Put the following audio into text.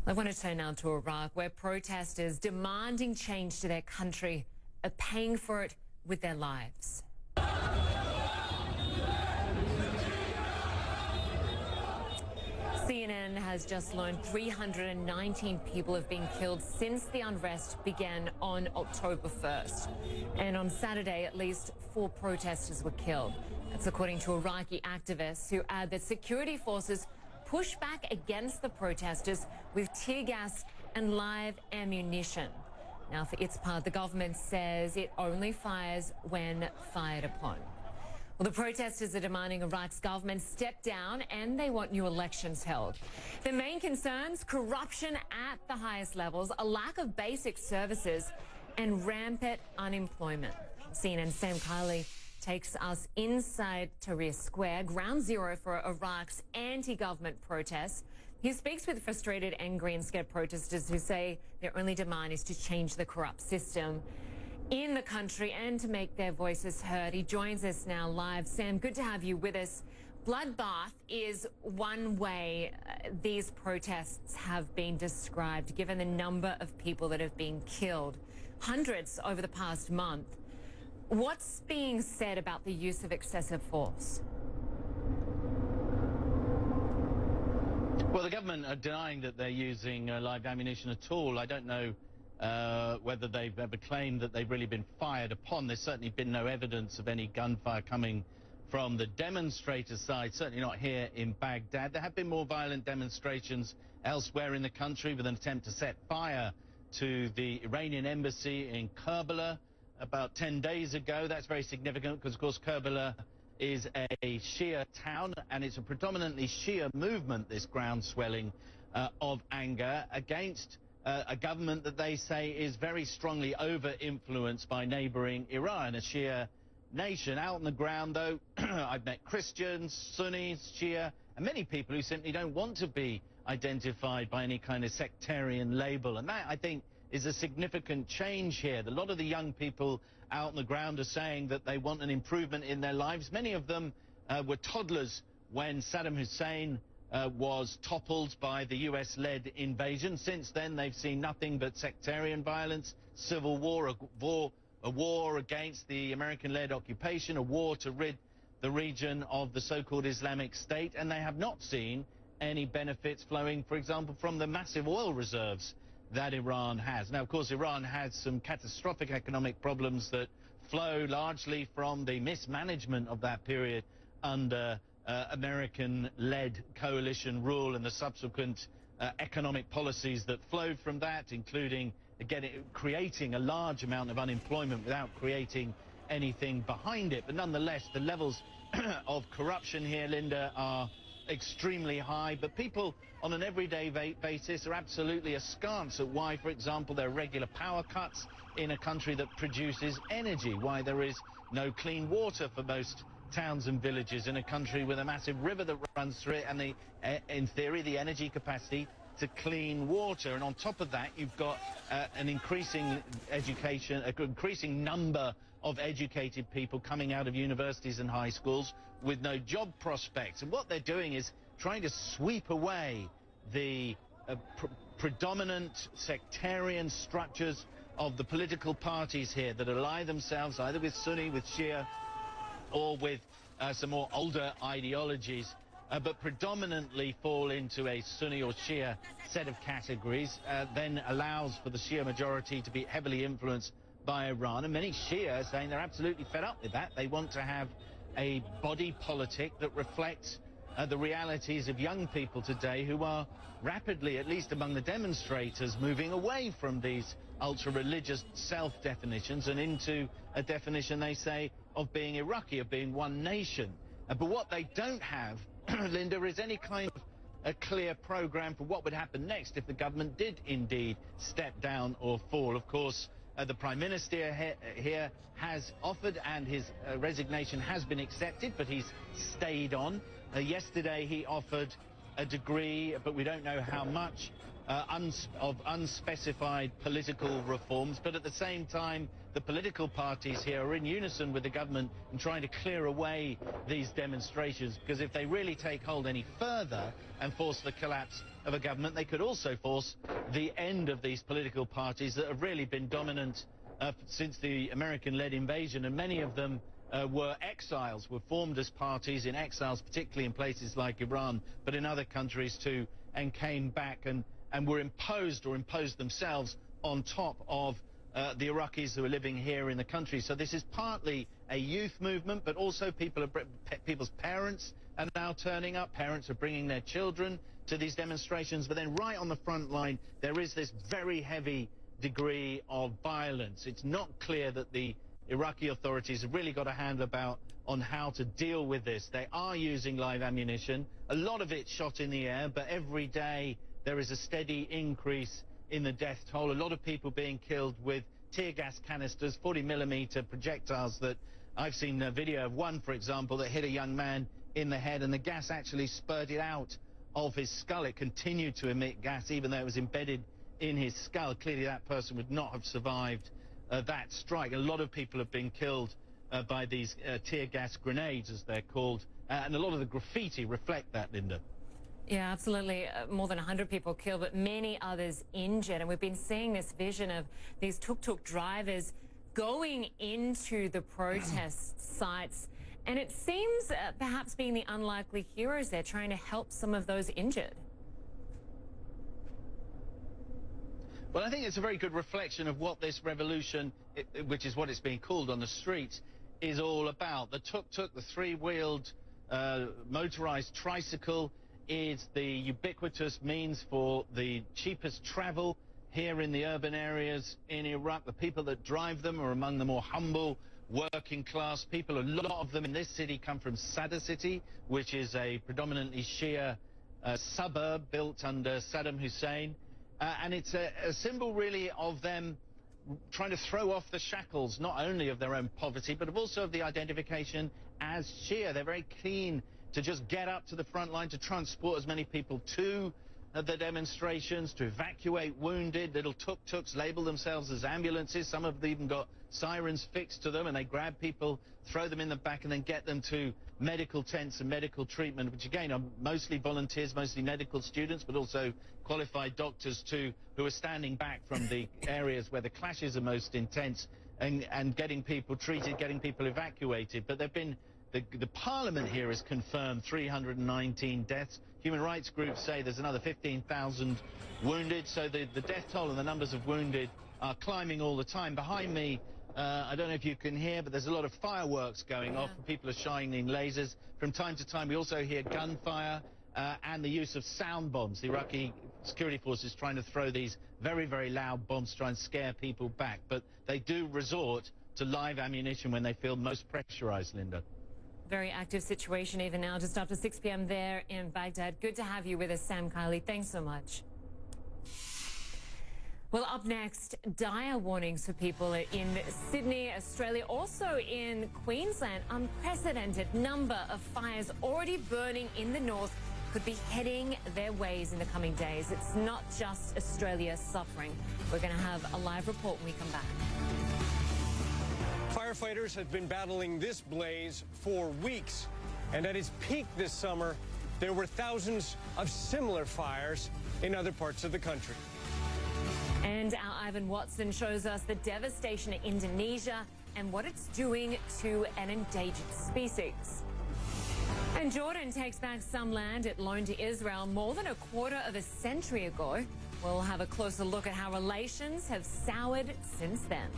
I want to turn now to Iraq, where protesters demanding change to their country are paying for it with their lives. CNN has just learned 319 people have been killed since the unrest began on October 1st. And on Saturday, at least 4 protesters were killed. That's according to Iraqi activists who add that security forces push back against the protesters with tear gas and live ammunition. Now, for its part, the government says it only fires when fired upon. Well, the protesters are demanding Iraq's government step down and they want new elections held. The main concerns: corruption at the highest levels, a lack of basic services, and rampant unemployment. CNN's Sam Kiley takes us inside Tahrir Square, ground zero for Iraq's anti-government protests. He speaks with frustrated, angry and scared protesters who say their only demand is to change the corrupt system in the country and to make their voices heard. He joins us now live. Sam, good to have you with us. Bloodbath is one way these protests have been described, given the number of people that have been killed, hundreds over the past month. What's being said about the use of excessive force? Well, the government are denying that they're using live ammunition at all. I don't know whether they've ever claimed that they've really been fired upon. There's certainly been no evidence of any gunfire coming from the demonstrators' side, certainly not here in Baghdad. There have been more violent demonstrations elsewhere in the country, with an attempt to set fire to the Iranian embassy in Kerbala about 10 days ago. That's very significant because, of course, Kerbala is a Shia town, and it's a predominantly Shia movement, this groundswelling of anger against a government that they say is very strongly over-influenced by neighbouring Iran, a Shia nation. Out on the ground, though, I've met Christians, Sunnis, Shia, and many people who simply don't want to be identified by any kind of sectarian label. And that, I think, is a significant change here. A lot of the young people out on the ground are saying that they want an improvement in their lives. Many of them were toddlers when Saddam Hussein was toppled by the US-led invasion. Since then, they've seen nothing but sectarian violence, civil war, a war against the American-led occupation, a war to rid the region of the so-called Islamic State, and they have not seen any benefits flowing, for example, from the massive oil reserves that Iran has. Now, of course, Iran has some catastrophic economic problems that flow largely from the mismanagement of that period under American-led coalition rule and the subsequent economic policies that flowed from that, including, again, creating a large amount of unemployment without creating anything behind it. But nonetheless, the levels of corruption here, Linda, are extremely high. But people on an everyday basis are absolutely askance at why, for example, there are regular power cuts in a country that produces energy, why there is no clean water for most towns and villages in a country with a massive river that runs through it and, in theory, the energy capacity to clean water. And on top of that, you've got an increasing number of educated people coming out of universities and high schools with no job prospects. And what they're doing is trying to sweep away the predominant sectarian structures of the political parties here that ally themselves either with Sunni, with Shia, or with some more older ideologies, but predominantly fall into a Sunni or Shia set of categories, then allows for the Shia majority to be heavily influenced by Iran. And many Shia are saying they're absolutely fed up with that. They want to have a body politic that reflects the realities of young people today who are rapidly, at least among the demonstrators, moving away from these ultra-religious self-definitions and into a definition, they say, of being Iraqi, of being one nation. But what they don't have, Linda, is any kind of a clear program for what would happen next if the government did indeed step down or fall. Of course, the Prime Minister here has offered, and his resignation has been accepted, but he's stayed on. Yesterday he offered a degree, but we don't know how much, of unspecified political reforms. But at the same time, the political parties here are in unison with the government in trying to clear away these demonstrations, because if they really take hold any further and force the collapse of a government. They could also force the end of these political parties that have really been dominant since the American-led invasion, and many of them were exiles, were formed as parties in exiles, particularly in places like Iran, but in other countries too, and came back and were imposed or imposed themselves on top of the Iraqis who are living here in the country. So this is partly a youth movement, but also people's parents are now turning up. Parents are bringing their children to these demonstrations. But then right on the front line, there is this very heavy degree of violence. It's not clear that the Iraqi authorities have really got a handle on how to deal with this. They are using live ammunition. A lot of it shot in the air, but every day there is a steady increase in the death toll. A lot of people being killed with tear gas canisters, 40mm projectiles that I've seen a video of one, for example, that hit a young man in the head, and the gas actually spurted out of his skull. It continued to emit gas even though it was embedded in his skull. Clearly that person would not have survived that strike. A lot of people have been killed by these tear gas grenades, as they're called, and a lot of the graffiti reflect that, Linda. Yeah, absolutely. More than 100 people killed, but many others injured. And we've been seeing this vision of these tuk-tuk drivers going into the protest sites. And it seems perhaps being the unlikely heroes there, trying to help some of those injured. Well, I think it's a very good reflection of what this revolution, which is what it's being called on the streets, is all about. The tuk-tuk, the three-wheeled motorized tricycle, is the ubiquitous means for the cheapest travel here in the urban areas in Iraq. The people that drive them are among the more humble working class people. A lot of them in this city come from Sadr city, which is a predominantly Shia suburb built under Saddam Hussein. And it's a symbol really of them trying to throw off the shackles, not only of their own poverty, but also of the identification as Shia. They're very keen to just get up to the front line, to transport as many people to the demonstrations, to evacuate wounded. Little tuk-tuks label themselves as ambulances. Some of them even got sirens fixed to them, and they grab people, throw them in the back, and then get them to medical tents and medical treatment, which again are mostly volunteers, mostly medical students, but also qualified doctors too, who are standing back from the areas where the clashes are most intense and getting people treated, getting people evacuated. But there've been the parliament here has confirmed 319 deaths. Human rights groups say there's another 15,000 wounded. So the death toll and the numbers of wounded are climbing all the time. Behind me, I don't know if you can hear, but there's a lot of fireworks going off. People are shining lasers. From time to time, we also hear gunfire and the use of sound bombs. The Iraqi security forces trying to throw these very, very loud bombs to try and scare people back. But they do resort to live ammunition when they feel most pressurized, Linda. Very active situation even now, just after 6 p.m. there in Baghdad. Good to have you with us, Sam Kiley. Thanks so much. Well, up next, dire warnings for people in Sydney, Australia, also in Queensland. Unprecedented number of fires already burning in the north could be heading their ways in the coming days. It's not just Australia suffering. We're going to have a live report when we come back. Firefighters have been battling this blaze for weeks, and at its peak this summer, there were thousands of similar fires in other parts of the country. And our Ivan Watson shows us the devastation in Indonesia and what it's doing to an endangered species. And Jordan takes back some land it loaned to Israel more than a quarter of a century ago. We'll have a closer look at how relations have soured since then.